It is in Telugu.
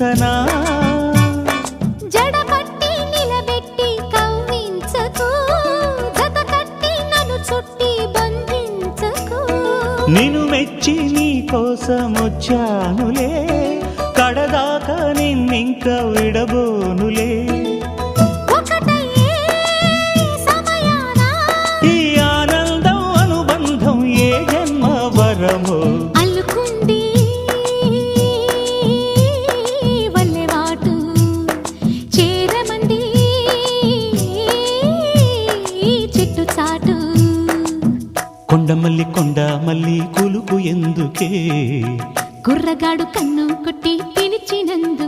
కవ్వించనా జడపట్టి నిలబెట్టి కవ్వించకు జత కట్టి నన్ను చుట్టి బంధించకు నిన్ను మెచ్చి నీ కోసం వచ్చానులే కడదాకా నిన్నింక విడబోనులే ఒకటయ్యే సమయాన ఈ ఆనందం అనుబంధం ఏ జన్మ వరమో అల్లుకుంది వల్లెవాటు చేరమంది చెట్టు చాటు కొండ మల్లి కులుకు ఎందుకే కుర్రగాడు కన్ను కొట్టి పిలిచినందు